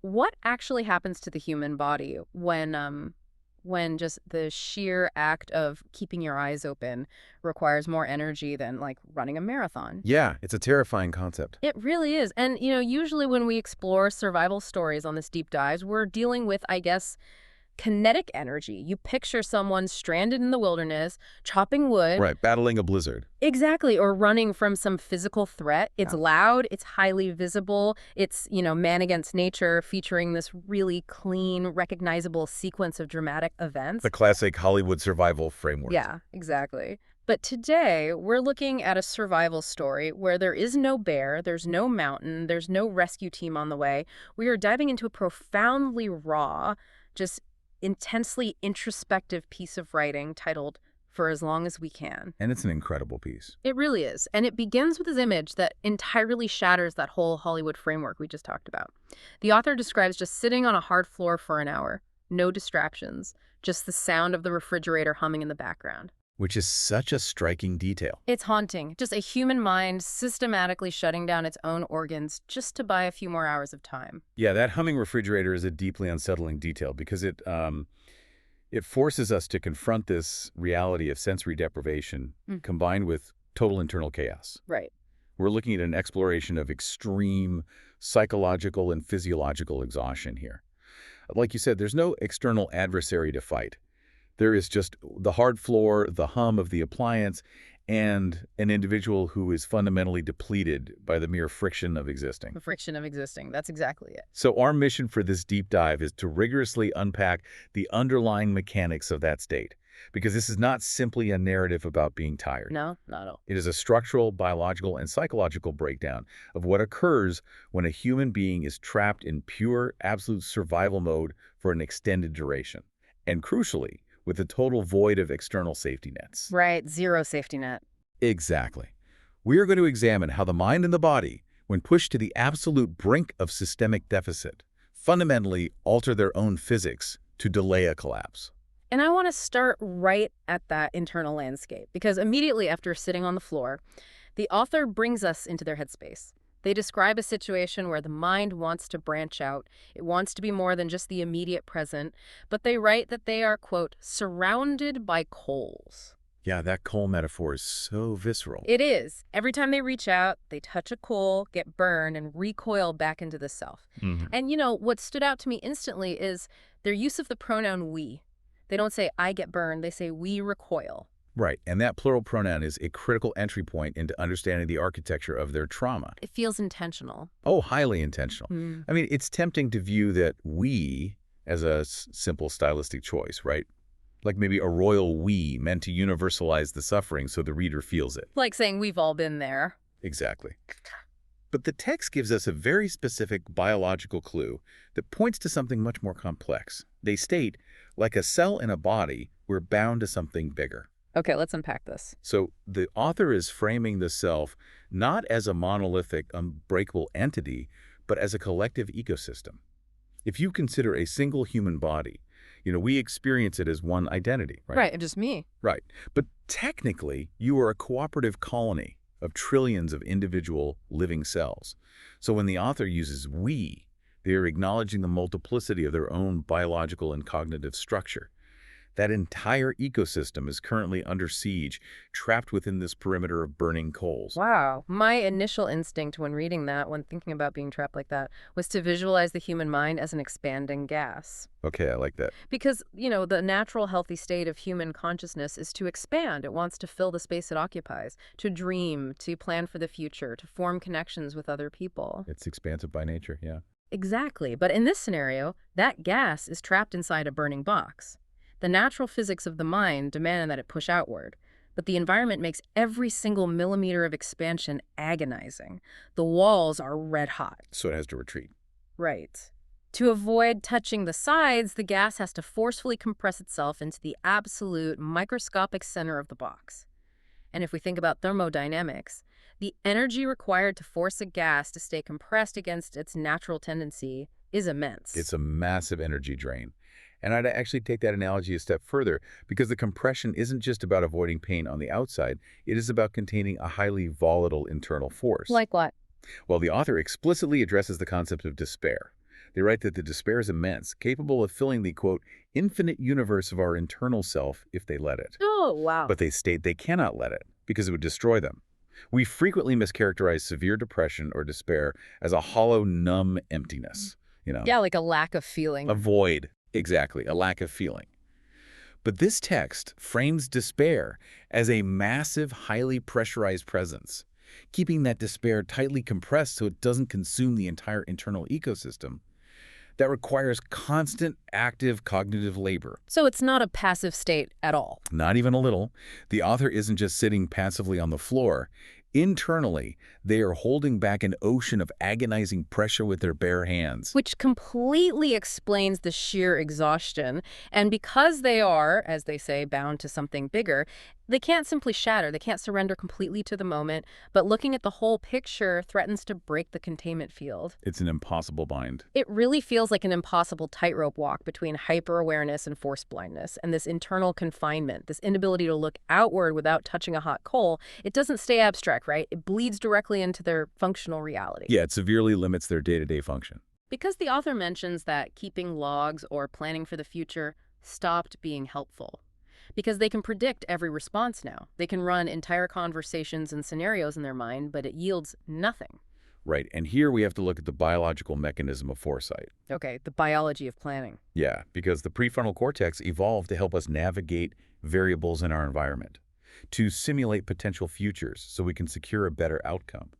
what actually happens to the human body when just the sheer act of keeping your eyes open requires more energy than like running a marathon? Yeah, it's a terrifying concept. It really is. And, usually when we explore survival stories on this deep dives, we're dealing with, I guess, kinetic energy. You picture someone stranded in the wilderness, chopping wood. Right, battling a blizzard. Exactly, or running from some physical threat. It's Yeah. loud, it's highly visible, it's, man against nature, featuring this really clean, recognizable sequence of dramatic events. The classic Hollywood survival framework. Yeah, exactly. But today, we're looking at a survival story where there is no bear, there's no mountain, there's no rescue team on the way. We are diving into a profoundly raw, just intensely introspective piece of writing titled For As Long As We Can. And it's an incredible piece. It really is. And it begins with this image that entirely shatters that whole Hollywood framework we just talked about. The author describes just sitting on a hard floor for an hour, no distractions, just the sound of the refrigerator humming in the background. Which is such a striking detail. It's haunting. Just a human mind systematically shutting down its own organs just to buy a few more hours of time. Yeah, that humming refrigerator is a deeply unsettling detail because it forces us to confront this reality of sensory deprivation combined with total internal chaos. Right. We're looking at an exploration of extreme psychological and physiological exhaustion here. Like you said, there's no external adversary to fight. There is just the hard floor, the hum of the appliance, and an individual who is fundamentally depleted by the mere friction of existing. The friction of existing. That's exactly it. So our mission for this deep dive is to rigorously unpack the underlying mechanics of that state, because this is not simply a narrative about being tired. No, not at all. It is a structural, biological, and psychological breakdown of what occurs when a human being is trapped in pure, absolute survival mode for an extended duration. And crucially, with a total void of external safety nets. Right. Zero safety net. Exactly. We are going to examine how the mind and the body, when pushed to the absolute brink of systemic deficit, fundamentally alter their own physics to delay a collapse. And I want to start right at that internal landscape, because immediately after sitting on the floor, the author brings us into their headspace. They describe a situation where the mind wants to branch out. It wants to be more than just the immediate present, but they write that they are, quote, surrounded by coals. Yeah, that coal metaphor is so visceral. It is. Every time they reach out, they touch a coal, get burned, and recoil back into the self. And what stood out to me instantly is their use of the pronoun we. They don't say I get burned, they say we recoil. Right, and that plural pronoun is a critical entry point into understanding the architecture of their trauma. It feels intentional. Oh, highly intentional. I mean, it's tempting to view that we as a simple stylistic choice, right? Like maybe a royal we meant to universalize the suffering so the reader feels it. Like saying we've all been there. Exactly. But the text gives us a very specific biological clue that points to something much more complex. They state, like a cell in a body, we're bound to something bigger. Okay, let's unpack this. So the author is framing the self not as a monolithic, unbreakable entity, but as a collective ecosystem. If you consider a single human body, we experience it as one identity, right? Right, just me. Right. But technically, you are a cooperative colony of trillions of individual living cells. So when the author uses we, they are acknowledging the multiplicity of their own biological and cognitive structure. That entire ecosystem is currently under siege, trapped within this perimeter of burning coals. Wow. My initial instinct when reading that, when thinking about being trapped like that, was to visualize the human mind as an expanding gas. Okay, I like that. Because, the natural healthy state of human consciousness is to expand. It wants to fill the space it occupies, to dream, to plan for the future, to form connections with other people. It's expansive by nature, yeah. Exactly. But in this scenario, that gas is trapped inside a burning box. The natural physics of the mind demand that it push outward, but the environment makes every single millimeter of expansion agonizing. The walls are red hot. So it has to retreat. Right. To avoid touching the sides, the gas has to forcefully compress itself into the absolute microscopic center of the box. And if we think about thermodynamics, the energy required to force a gas to stay compressed against its natural tendency is immense. It's a massive energy drain. And I'd actually take that analogy a step further, because the compression isn't just about avoiding pain on the outside, it is about containing a highly volatile internal force. Like what? Well, the author explicitly addresses the concept of despair. They write that the despair is immense, capable of filling the, quote, infinite universe of our internal self if they let it. Oh, wow. But they state they cannot let it because it would destroy them. We frequently mischaracterize severe depression or despair as a hollow, numb emptiness. Yeah, like a lack of feeling. A void. Exactly, a lack of feeling. But this text frames despair as a massive, highly pressurized presence, keeping that despair tightly compressed so it doesn't consume the entire internal ecosystem. That requires constant, active cognitive labor. So it's not a passive state at all. Not even a little. The author isn't just sitting passively on the floor. Internally, they are holding back an ocean of agonizing pressure with their bare hands. Which completely explains the sheer exhaustion. And because they are, as they say, bound to something bigger, they can't simply shatter. They can't surrender completely to the moment. But looking at the whole picture threatens to break the containment field. It's an impossible bind. It really feels like an impossible tightrope walk between hyper-awareness and forced blindness, and this internal confinement, this inability to look outward without touching a hot coal. It doesn't stay abstract, right? It bleeds directly into their functional reality. Yeah, it severely limits their day-to-day function. Because the author mentions that keeping logs or planning for the future stopped being helpful. Because they can predict every response now. They can run entire conversations and scenarios in their mind, but it yields nothing. Right, and here we have to look at the biological mechanism of foresight. Okay, the biology of planning. Yeah, because the prefrontal cortex evolved to help us navigate variables in our environment, to simulate potential futures so we can secure a better outcome.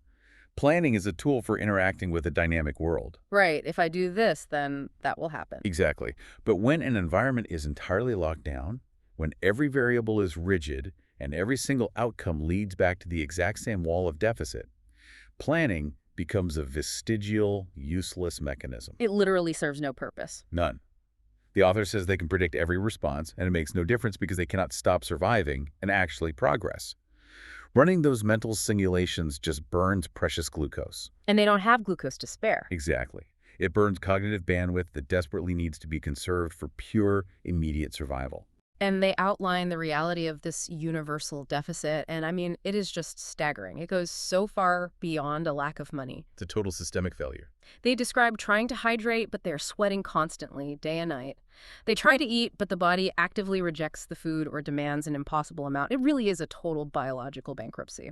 Planning is a tool for interacting with a dynamic world. Right, if I do this, then that will happen. Exactly. But when an environment is entirely locked down, when every variable is rigid and every single outcome leads back to the exact same wall of deficit, planning becomes a vestigial, useless mechanism. It literally serves no purpose. None. The author says they can predict every response, and it makes no difference because they cannot stop surviving and actually progress. Running those mental simulations just burns precious glucose. And they don't have glucose to spare. Exactly. It burns cognitive bandwidth that desperately needs to be conserved for pure, immediate survival. And they outline the reality of this universal deficit, and I mean, it is just staggering. It goes so far beyond a lack of money. It's a total systemic failure. They describe trying to hydrate, but they're sweating constantly, day and night. They try to eat, but the body actively rejects the food or demands an impossible amount. It really is a total biological bankruptcy.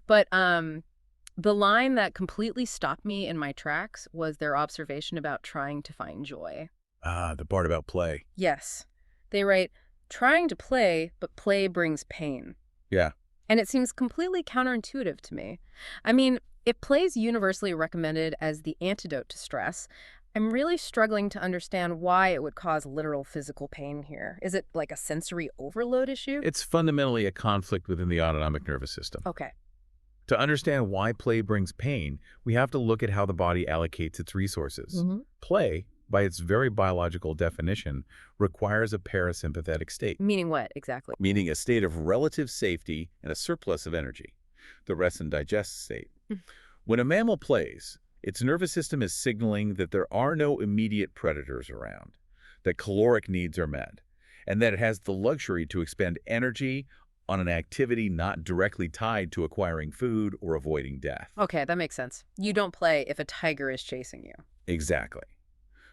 But the line that completely stopped me in my tracks was their observation about trying to find joy. Ah, the part about play. Yes. They write, trying to play, but play brings pain. Yeah. And it seems completely counterintuitive to me. I mean, if play is universally recommended as the antidote to stress, I'm really struggling to understand why it would cause literal physical pain here. Is it like a sensory overload issue? It's fundamentally a conflict within the autonomic nervous system. Okay. To understand why play brings pain, we have to look at how the body allocates its resources. Play, by its very biological definition, requires a parasympathetic state. Meaning what, exactly? Meaning a state of relative safety and a surplus of energy, the rest and digest state. When a mammal plays, its nervous system is signaling that there are no immediate predators around, that caloric needs are met, and that it has the luxury to expend energy on an activity not directly tied to acquiring food or avoiding death. Okay, that makes sense. You don't play if a tiger is chasing you. Exactly.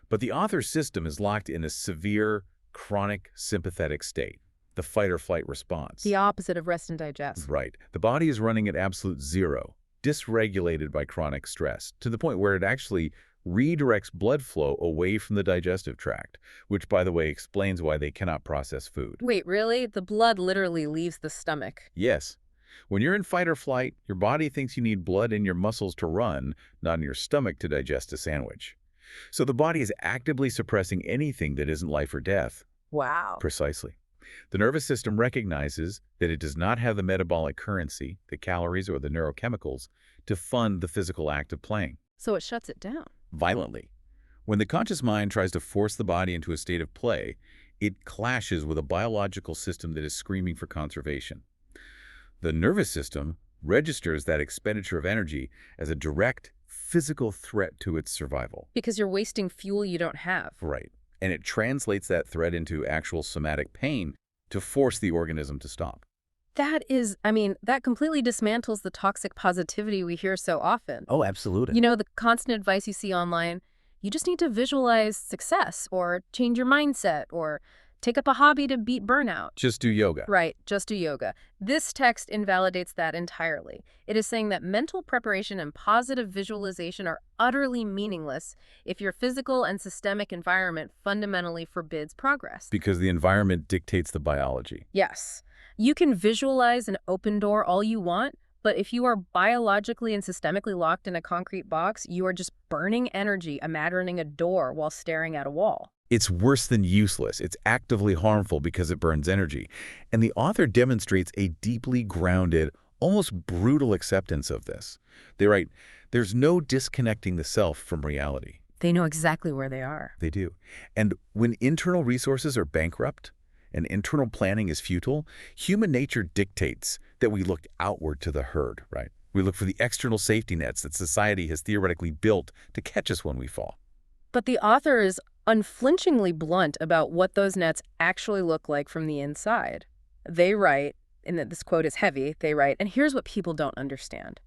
But the author's system is locked in a severe, chronic sympathetic state, the fight-or-flight response. The opposite of rest and digest. Right. The body is running at absolute zero, dysregulated by chronic stress, to the point where it actually redirects blood flow away from the digestive tract, which, by the way, explains why they cannot process food. Wait, really? The blood literally leaves the stomach. Yes. When you're in fight or flight, your body thinks you need blood in your muscles to run, not in your stomach to digest a sandwich. So the body is actively suppressing anything that isn't life or death. Wow. Precisely. The nervous system recognizes that it does not have the metabolic currency, the calories or the neurochemicals, to fund the physical act of playing. So it shuts it down. Violently. When the conscious mind tries to force the body into a state of play, it clashes with a biological system that is screaming for conservation. The nervous system registers that expenditure of energy as a direct physical threat to its survival. Because you're wasting fuel you don't have. Right. And it translates that threat into actual somatic pain to force the organism to stop. That completely dismantles the toxic positivity we hear so often. Oh, absolutely. You know, the constant advice you see online, You just need to visualize success or change your mindset or take up a hobby to beat burnout. Just do yoga. Right, just do yoga. This text invalidates that entirely. It is saying that mental preparation and positive visualization are utterly meaningless if your physical and systemic environment fundamentally forbids progress. Because the environment dictates the biology. Yes, you can visualize an open door all you want, but if you are biologically and systemically locked in a concrete box, you are just burning energy imagining a door while staring at a wall. It's worse than useless. It's actively harmful because it burns energy. And the author demonstrates a deeply grounded, almost brutal acceptance of this. They write, there's no disconnecting the self from reality. They know exactly where they are. They do. And when internal resources are bankrupt and internal planning is futile, human nature dictates that we look outward to the herd, right? We look for the external safety nets that society has theoretically built to catch us when we fall. But the author is unflinchingly blunt about what those nets actually look like from the inside. They write, and this quote is heavy, they write, and here's what people don't understand.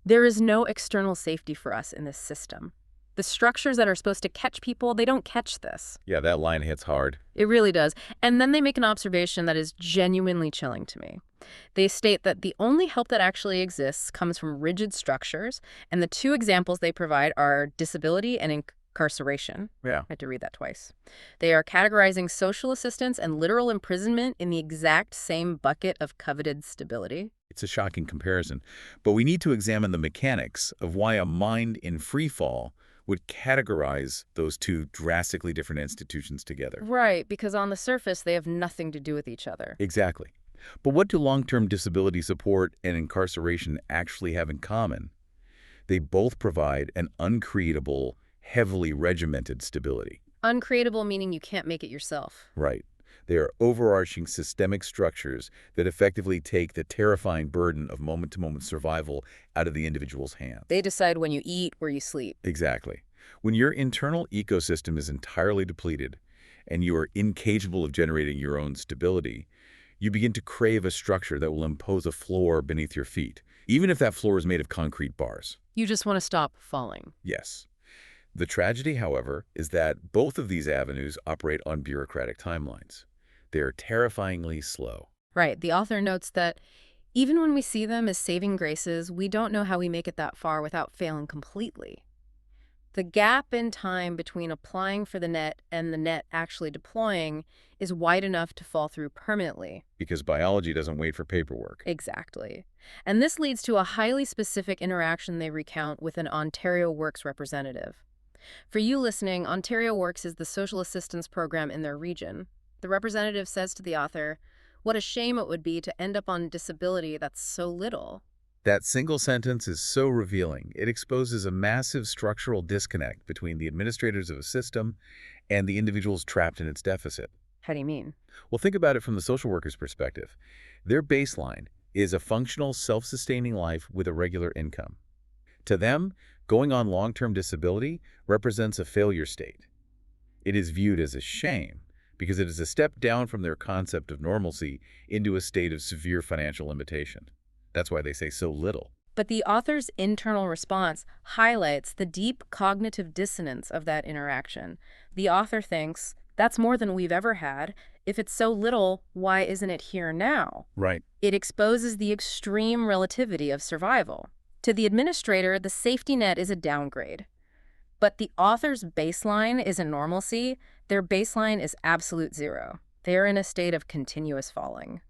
There is no external safety for us in this system. The structures that are supposed to catch people, they don't catch this. Yeah, that line hits hard. It really does. And then they make an observation that is genuinely chilling to me. They state that the only help that actually exists comes from rigid structures, and the two examples they provide are disability and incarceration. Yeah. I had to read that twice. They are categorizing social assistance and literal imprisonment in the exact same bucket of coveted stability. It's a shocking comparison. But we need to examine the mechanics of why a mind in free fall would categorize those two drastically different institutions together. Right, because on the surface, they have nothing to do with each other. Exactly. But what do long-term disability support and incarceration actually have in common? They both provide an uncreatable, heavily regimented stability. Uncreatable meaning you can't make it yourself. Right. They are overarching systemic structures that effectively take the terrifying burden of moment-to-moment survival out of the individual's hands. They decide when you eat, where you sleep. Exactly. When your internal ecosystem is entirely depleted and you are incapable of generating your own stability, you begin to crave a structure that will impose a floor beneath your feet, even if that floor is made of concrete bars. You just want to stop falling. Yes. The tragedy, however, is that both of these avenues operate on bureaucratic timelines. They are terrifyingly slow. Right. The author notes that even when we see them as saving graces, we don't know how we make it that far without failing completely. The gap in time between applying for the net and the net actually deploying is wide enough to fall through permanently. Because biology doesn't wait for paperwork. Exactly. And this leads to a highly specific interaction they recount with an Ontario Works representative. For you listening, Ontario Works is the social assistance program in their region. The representative says to the author, "What a shame it would be to end up on disability that's so little." That single sentence is so revealing. It exposes a massive structural disconnect between the administrators of a system and the individuals trapped in its deficit. How do you mean? Well, think about it from the social worker's perspective. Their baseline is a functional, self-sustaining life with a regular income. To them, going on long-term disability represents a failure state. It is viewed as a shame because it is a step down from their concept of normalcy into a state of severe financial limitation. That's why they say so little. But the author's internal response highlights the deep cognitive dissonance of that interaction. The author thinks, that's more than we've ever had. If it's so little, why isn't it here now? Right. It exposes the extreme relativity of survival. To the administrator, the safety net is a downgrade. But the author's baseline isn't normalcy. Their baseline is absolute zero. They're in a state of continuous falling.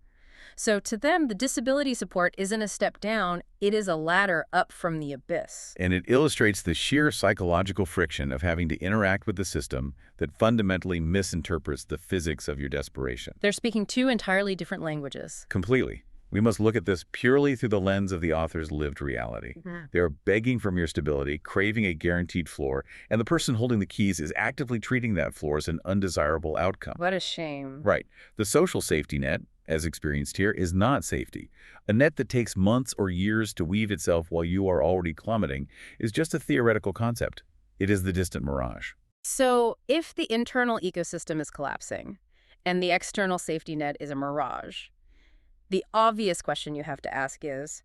So to them, the disability support isn't a step down, it is a ladder up from the abyss. And it illustrates the sheer psychological friction of having to interact with the system that fundamentally misinterprets the physics of your desperation. They're speaking two entirely different languages. Completely. We must look at this purely through the lens of the author's lived reality. They are begging from your stability, craving a guaranteed floor, and the person holding the keys is actively treating that floor as an undesirable outcome. What a shame. Right. The social safety net, as experienced here, is not safety. A net that takes months or years to weave itself while you are already plummeting is just a theoretical concept. It is the distant mirage. So if the internal ecosystem is collapsing and the external safety net is a mirage, the obvious question you have to ask is,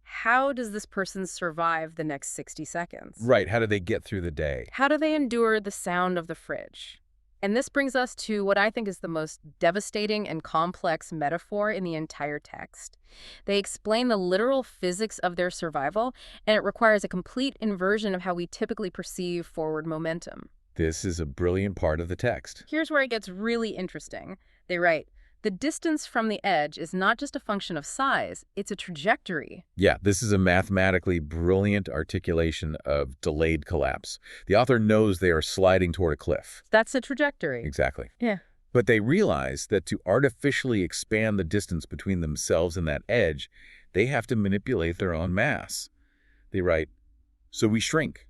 how does this person survive the next 60 seconds? Right, how do they get through the day? How do they endure the sound of the fridge? And this brings us to what I think is the most devastating and complex metaphor in the entire text. They explain the literal physics of their survival, and it requires a complete inversion of how we typically perceive forward momentum. This is a brilliant part of the text. Here's where it gets really interesting. They write, the distance from the edge is not just a function of size, it's a trajectory. Yeah, this is a mathematically brilliant articulation of delayed collapse. The author knows they are sliding toward a cliff. That's a trajectory. Exactly. Yeah. But they realize that to artificially expand the distance between themselves and that edge, they have to manipulate their own mass. They write, so we shrink,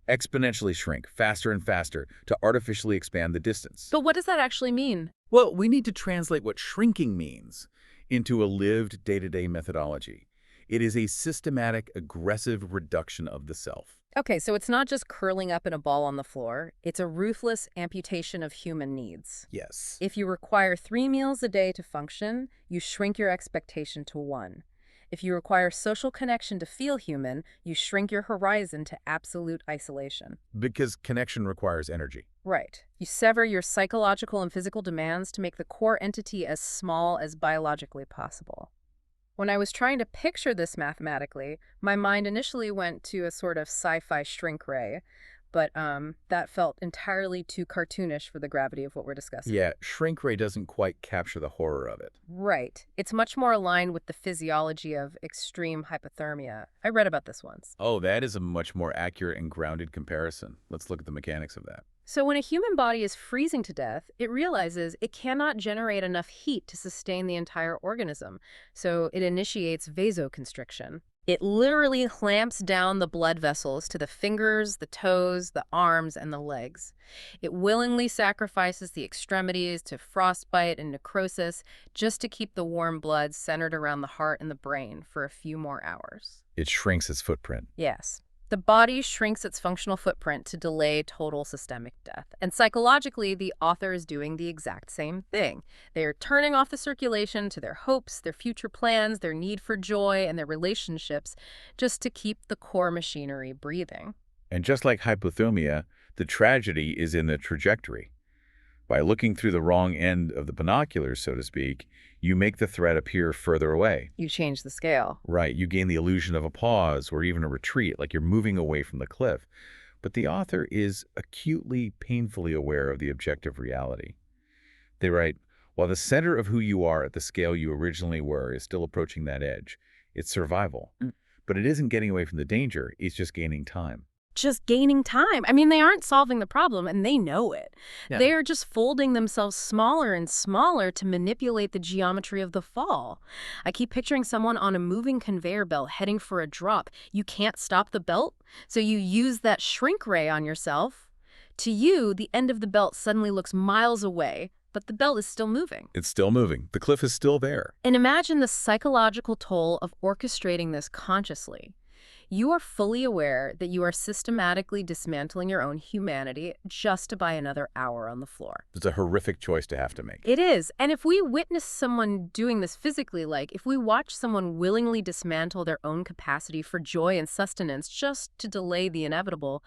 exponentially shrink, faster and faster, to artificially expand the distance. But what does that actually mean? Well, we need to translate what shrinking means into a lived day-to-day methodology. It is a systematic, aggressive reduction of the self. Okay, so it's not just curling up in a ball on the floor. It's a ruthless amputation of human needs. Yes. If you require 3 meals a day to function, you shrink your expectation to 1. If you require social connection to feel human, you shrink your horizon to absolute isolation. Because connection requires energy. Right. You sever your psychological and physical demands to make the core entity as small as biologically possible. When I was trying to picture this mathematically, my mind initially went to a sort of sci-fi shrink ray, but that felt entirely too cartoonish for the gravity of what we're discussing. Yeah, shrink ray doesn't quite capture the horror of it. Right. It's much more aligned with the physiology of extreme hypothermia. I read about this once. Oh, that is a much more accurate and grounded comparison. Let's look at the mechanics of that. So when a human body is freezing to death, it realizes it cannot generate enough heat to sustain the entire organism, so it initiates vasoconstriction. It literally clamps down the blood vessels to the fingers, the toes, the arms, and the legs. It willingly sacrifices the extremities to frostbite and necrosis just to keep the warm blood centered around the heart and the brain for a few more hours. It shrinks its footprint. Yes. The body shrinks its functional footprint to delay total systemic death. And psychologically, the author is doing the exact same thing. They are turning off the circulation to their hopes, their future plans, their need for joy, and their relationships just to keep the core machinery breathing. And just like hypothermia, the tragedy is in the trajectory. By looking through the wrong end of the binoculars, so to speak, you make the threat appear further away. You change the scale. Right, you gain the illusion of a pause or even a retreat, like you're moving away from the cliff. But the author is acutely, painfully aware of the objective reality. They write, while the center of who you are at the scale you originally were is still approaching that edge, it's survival. But it isn't getting away from the danger, it's just gaining time. Just gaining time. I mean, they aren't solving the problem, and they know it. Yeah. They are just folding themselves smaller and smaller to manipulate the geometry of the fall. I keep picturing someone on a moving conveyor belt heading for a drop. You can't stop the belt, so you use that shrink ray on yourself. To you, the end of the belt suddenly looks miles away, but the belt is still moving. It's still moving. The cliff is still there. And imagine the psychological toll of orchestrating this consciously. You are fully aware that you are systematically dismantling your own humanity just to buy another hour on the floor. It's a horrific choice to have to make. It is. And if we witness someone doing this physically, like if we watch someone willingly dismantle their own capacity for joy and sustenance just to delay the inevitable,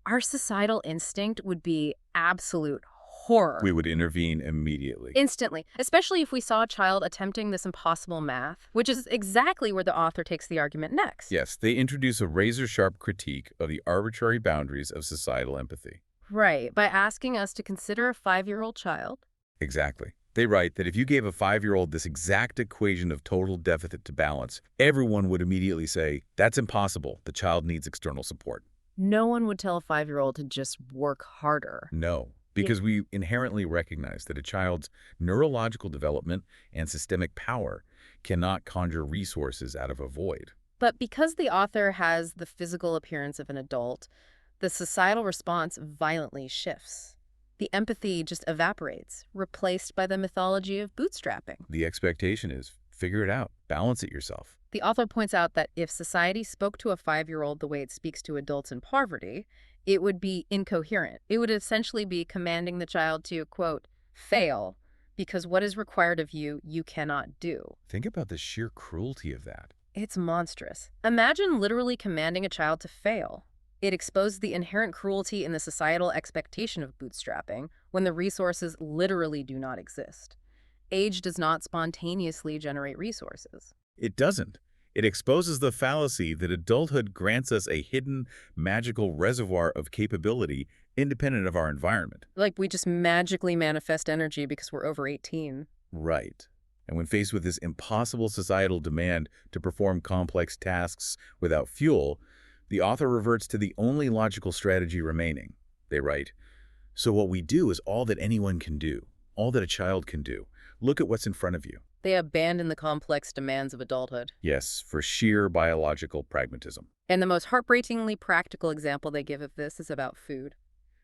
our societal instinct would be absolute horror. We would intervene immediately. Instantly, especially if we saw a child attempting this impossible math, which is exactly where the author takes the argument next. Yes, they introduce a razor-sharp critique of the arbitrary boundaries of societal empathy. Right, by asking us to consider a 5-year-old child. Exactly. They write that if you gave a 5-year-old this exact equation of total deficit to balance, everyone would immediately say, that's impossible. The child needs external support. No one would tell a 5-year-old to just work harder. No. Because we inherently recognize that a child's neurological development and systemic power cannot conjure resources out of a void. But because the author has the physical appearance of an adult, the societal response violently shifts. The empathy just evaporates, replaced by the mythology of bootstrapping. The expectation is, figure it out, balance it yourself. The author points out that if society spoke to a 5-year-old the way it speaks to adults in poverty, it would be incoherent. It would essentially be commanding the child to, quote, fail, because what is required of you, you cannot do. Think about the sheer cruelty of that. It's monstrous. Imagine literally commanding a child to fail. It exposed the inherent cruelty in the societal expectation of bootstrapping when the resources literally do not exist. Age does not spontaneously generate resources. It doesn't. It exposes the fallacy that adulthood grants us a hidden, magical reservoir of capability independent of our environment. Like we just magically manifest energy because we're over 18. Right. And when faced with this impossible societal demand to perform complex tasks without fuel, the author reverts to the only logical strategy remaining. They write, "So what we do is all that anyone can do, all that a child can do. Look at what's in front of you." They abandon the complex demands of adulthood. Yes, for sheer biological pragmatism. And the most heartbreakingly practical example they give of this is about food.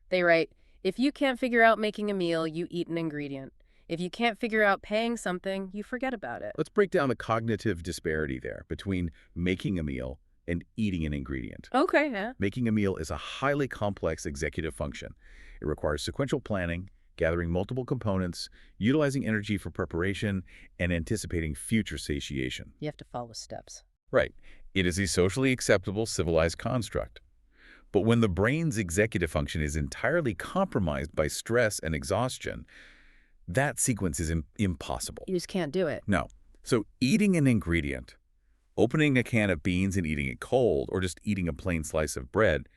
They write, if you can't figure out making a meal, you eat an ingredient. If you can't figure out paying something, you forget about it. Let's break down the cognitive disparity there between making a meal and eating an ingredient. Okay, yeah. Making a meal is a highly complex executive function. It requires sequential planning, gathering multiple components, utilizing energy for preparation, and anticipating future satiation. You have to follow steps. Right. It is a socially acceptable, civilized construct. But when the brain's executive function is entirely compromised by stress and exhaustion, that sequence is impossible. You just can't do it. No. So eating an ingredient, opening a can of beans and eating it cold, or just eating a plain slice of bread,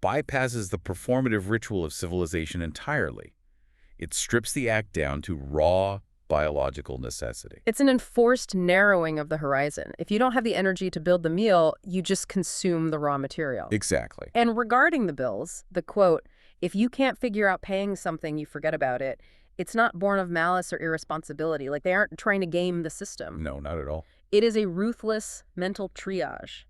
bypasses the performative ritual of civilization entirely. It strips the act down to raw biological necessity. It's an enforced narrowing of the horizon. If you don't have the energy to build the meal, you just consume the raw material. Exactly. And regarding the bills, the quote, if you can't figure out paying something, you forget about it, it's not born of malice or irresponsibility. Like they aren't trying to game the system. No, not at all. It is a ruthless mental triage.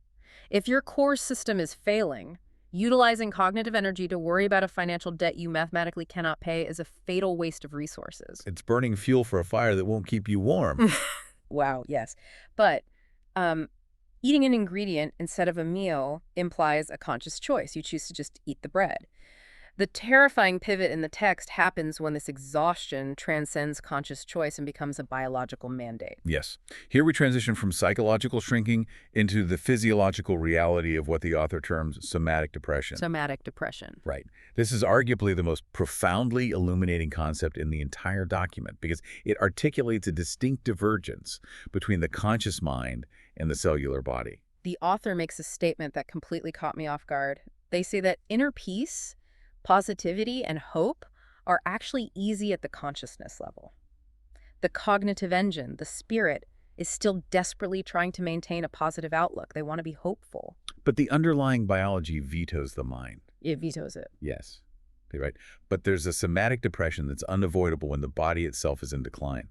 If your core system is failing, utilizing cognitive energy to worry about a financial debt you mathematically cannot pay is a fatal waste of resources. It's burning fuel for a fire that won't keep you warm. Wow, yes. But eating an ingredient instead of a meal implies a conscious choice. You choose to just eat the bread. The terrifying pivot in the text happens when this exhaustion transcends conscious choice and becomes a biological mandate. Yes. Here we transition from psychological shrinking into the physiological reality of what the author terms somatic depression. Somatic depression. Right. This is arguably the most profoundly illuminating concept in the entire document because it articulates a distinct divergence between the conscious mind and the cellular body. The author makes a statement that completely caught me off guard. They say that inner peace, positivity, and hope are actually easy at the consciousness level. The cognitive engine, the spirit, is still desperately trying to maintain a positive outlook. They want to be hopeful. But the underlying biology vetoes the mind. It vetoes it. Yes, you're right. But there's a somatic depression that's unavoidable when the body itself is in decline.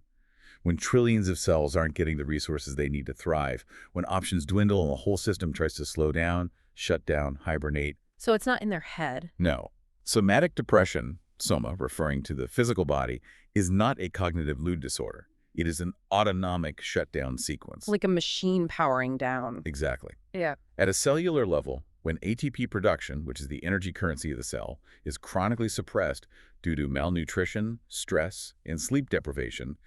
When trillions of cells aren't getting the resources they need to thrive, when options dwindle and the whole system tries to slow down, shut down, hibernate. So it's not in their head. No. Somatic depression, soma, referring to the physical body, is not a cognitive mood disorder. It is an autonomic shutdown sequence. Like a machine powering down. Exactly. Yeah. At a cellular level, when ATP production, which is the energy currency of the cell, is chronically suppressed due to malnutrition, stress, and sleep deprivation,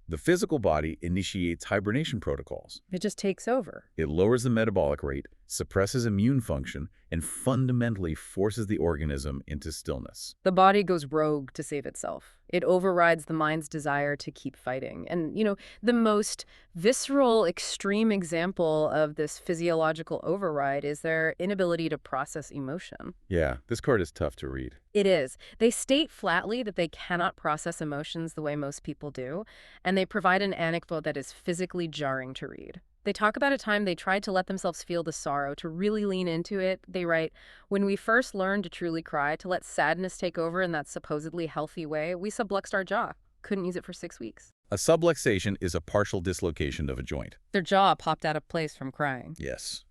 the physical body initiates hibernation protocols. It just takes over. It lowers the metabolic rate, suppresses immune function, and fundamentally forces the organism into stillness. The body goes rogue to save itself. It overrides the mind's desire to keep fighting. And, the most visceral, extreme example of this physiological override is their inability to process emotion. Yeah, this card is tough to read. It is. They state flatly that they cannot process emotions the way most people do, and they provide an anecdote that is physically jarring to read. They talk about a time they tried to let themselves feel the sorrow, to really lean into it. They write, when we first learned to truly cry, to let sadness take over in that supposedly healthy way, we subluxed our jaw. Couldn't use it for 6 weeks. A subluxation is a partial dislocation of a joint. Their jaw popped out of place from crying. Yes.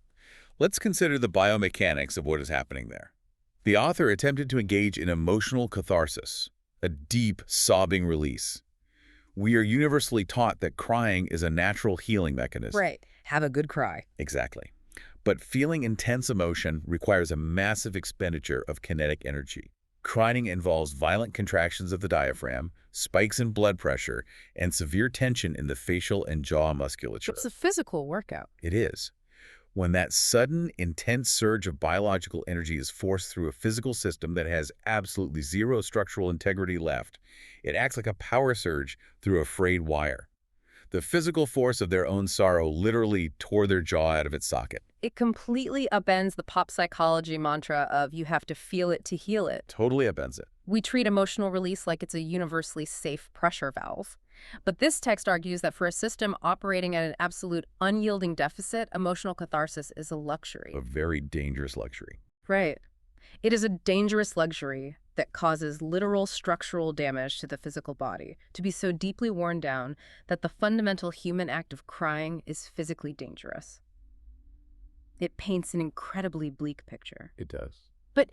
Let's consider the biomechanics of what is happening there. The author attempted to engage in emotional catharsis, a deep, sobbing release. We are universally taught that crying is a natural healing mechanism. Right. Have a good cry. Exactly. But feeling intense emotion requires a massive expenditure of kinetic energy. Crying involves violent contractions of the diaphragm, spikes in blood pressure, and severe tension in the facial and jaw So it's musculature. a physical workout. It is. When that sudden, intense surge of biological energy is forced through a physical system that has absolutely zero structural integrity left, it acts like a power surge through a frayed wire. The physical force of their own sorrow literally tore their jaw out of its socket. It completely upends the pop psychology mantra of you have to feel it to heal it. Totally upends it. We treat emotional release like it's a universally safe pressure valve. But this text argues that for a system operating at an absolute unyielding deficit, emotional catharsis is a luxury. A very dangerous luxury. Right. It is a dangerous luxury that causes literal structural damage to the physical body, to be so deeply worn down that the fundamental human act of crying is physically dangerous. It paints an incredibly bleak picture. It does. But,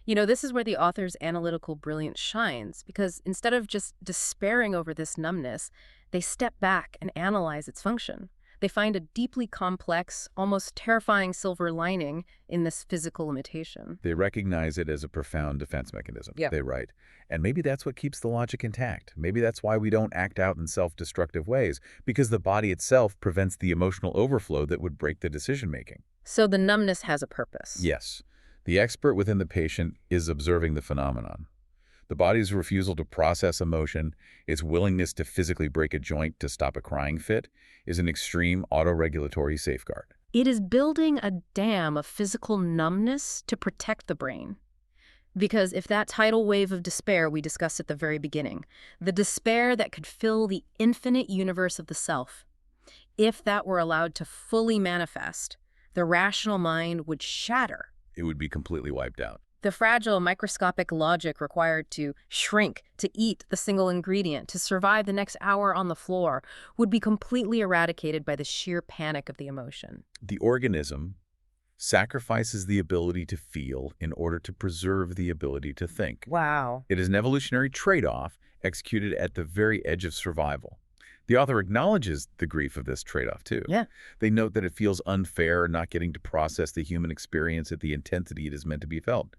this is where the author's analytical brilliance shines, because instead of just despairing over this numbness, they step back and analyze its function. They find a deeply complex, almost terrifying silver lining in this physical limitation. They recognize it as a profound defense mechanism. Yeah. They write. And maybe that's what keeps the logic intact. Maybe that's why we don't act out in self-destructive ways, because the body itself prevents the emotional overflow that would break the decision-making. So the numbness has a purpose. Yes. The expert within the patient is observing the phenomenon. The body's refusal to process emotion, its willingness to physically break a joint to stop a crying fit, is an extreme autoregulatory safeguard. It is building a dam of physical numbness to protect the brain. Because if that tidal wave of despair we discussed at the very beginning, the despair that could fill the infinite universe of the self, if that were allowed to fully manifest, the rational mind would shatter. It would be completely wiped out. The fragile microscopic logic required to shrink, to eat the single ingredient, to survive the next hour on the floor, would be completely eradicated by the sheer panic of the emotion. The organism sacrifices the ability to feel in order to preserve the ability to think. Wow. It is an evolutionary trade-off executed at the very edge of survival. The author acknowledges the grief of this trade-off, too. Yeah. They note that it feels unfair not getting to process the human experience at the intensity it is meant to be felt.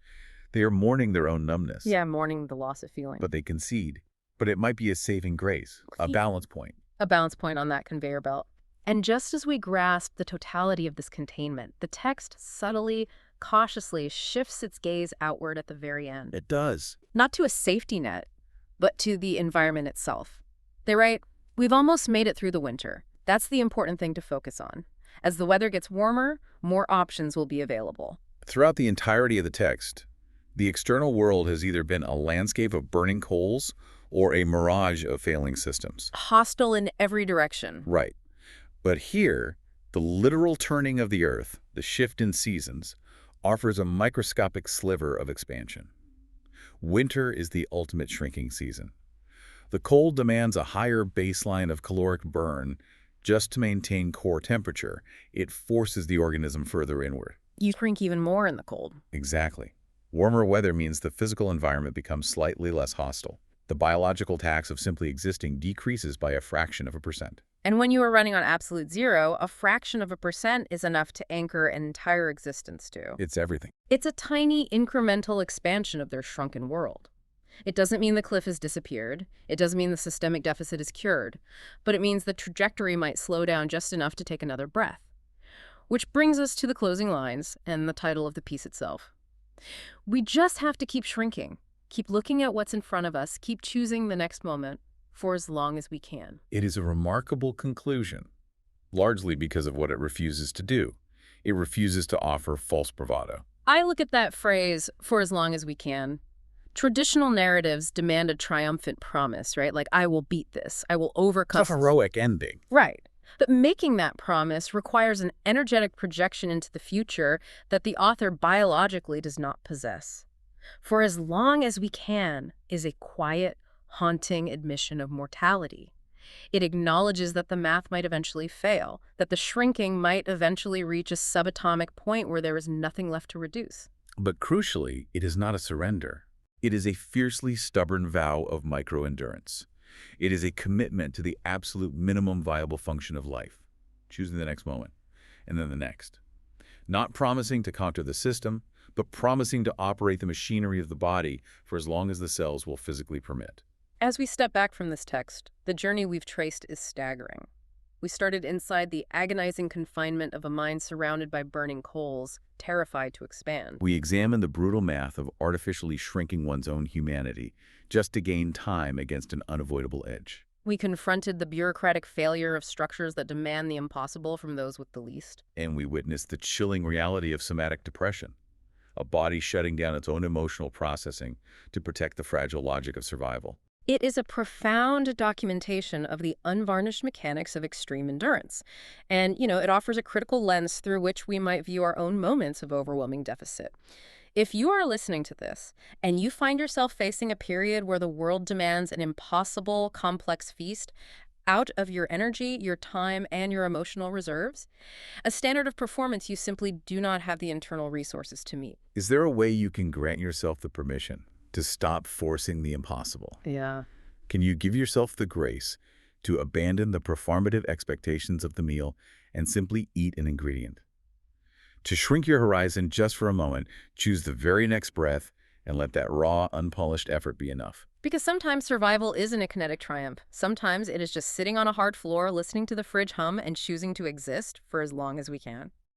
They are mourning their own numbness. Yeah, mourning the loss of feeling. But they concede. But it might be a saving grace, a balance point. A balance point on that conveyor belt. And just as we grasp the totality of this containment, the text subtly, cautiously shifts its gaze outward at the very end. It does. Not to a safety net, but to the environment itself. They write, "We've almost made it through the winter. That's the important thing to focus on. As the weather gets warmer, more options will be available." Throughout the entirety of the text, the external world has either been a landscape of burning coals or a mirage of failing systems. Hostile in every direction. Right. But here, the literal turning of the earth, the shift in seasons, offers a microscopic sliver of expansion. Winter is the ultimate shrinking season. The cold demands a higher baseline of caloric burn just to maintain core temperature. It forces the organism further inward. You shrink even more in the cold. Exactly. Warmer weather means the physical environment becomes slightly less hostile. The biological tax of simply existing decreases by a fraction of a percent. And when you are running on absolute zero, a fraction of a percent is enough to anchor an entire existence to. It's everything. It's a tiny incremental expansion of their shrunken world. It doesn't mean the cliff has disappeared. It doesn't mean the systemic deficit is cured. But it means the trajectory might slow down just enough to take another breath. Which brings us to the closing lines and the title of the piece itself. We just have to keep shrinking, keep looking at what's in front of us, keep choosing the next moment for as long as we can. It is a remarkable conclusion, largely because of what it refuses to do. It refuses to offer false bravado. I look at that phrase, "for as long as we can." Traditional narratives demand a triumphant promise, right? Like, I will beat this. I will overcome. It's a heroic ending. Right. But making that promise requires an energetic projection into the future that the author biologically does not possess. For as long as we can is a quiet, haunting admission of mortality. It acknowledges that the math might eventually fail, that the shrinking might eventually reach a subatomic point where there is nothing left to reduce. But crucially, it is not a surrender. It is a fiercely stubborn vow of micro-endurance. It is a commitment to the absolute minimum viable function of life, choosing the next moment, and then the next. Not promising to counter the system, but promising to operate the machinery of the body for as long as the cells will physically permit. As we step back from this text, the journey we've traced is staggering. We started inside the agonizing confinement of a mind surrounded by burning coals, terrified to expand. We examine the brutal math of artificially shrinking one's own humanity just to gain time against an unavoidable edge. We confronted the bureaucratic failure of structures that demand the impossible from those with the least. And we witness the chilling reality of somatic depression, a body shutting down its own emotional processing to protect the fragile logic of survival. It is a profound documentation of the unvarnished mechanics of extreme endurance. And, it offers a critical lens through which we might view our own moments of overwhelming deficit. If you are listening to this and you find yourself facing a period where the world demands an impossible, complex feast out of your energy, your time, and your emotional reserves, a standard of performance you simply do not have the internal resources to meet. Is there a way you can grant yourself the permission to stop forcing the impossible? Yeah. Can you give yourself the grace to abandon the performative expectations of the meal and simply eat an ingredient? To shrink your horizon just for a moment, choose the very next breath and let that raw, unpolished effort be enough. Because sometimes survival isn't a kinetic triumph. Sometimes it is just sitting on a hard floor, listening to the fridge hum, and choosing to exist for as long as we can.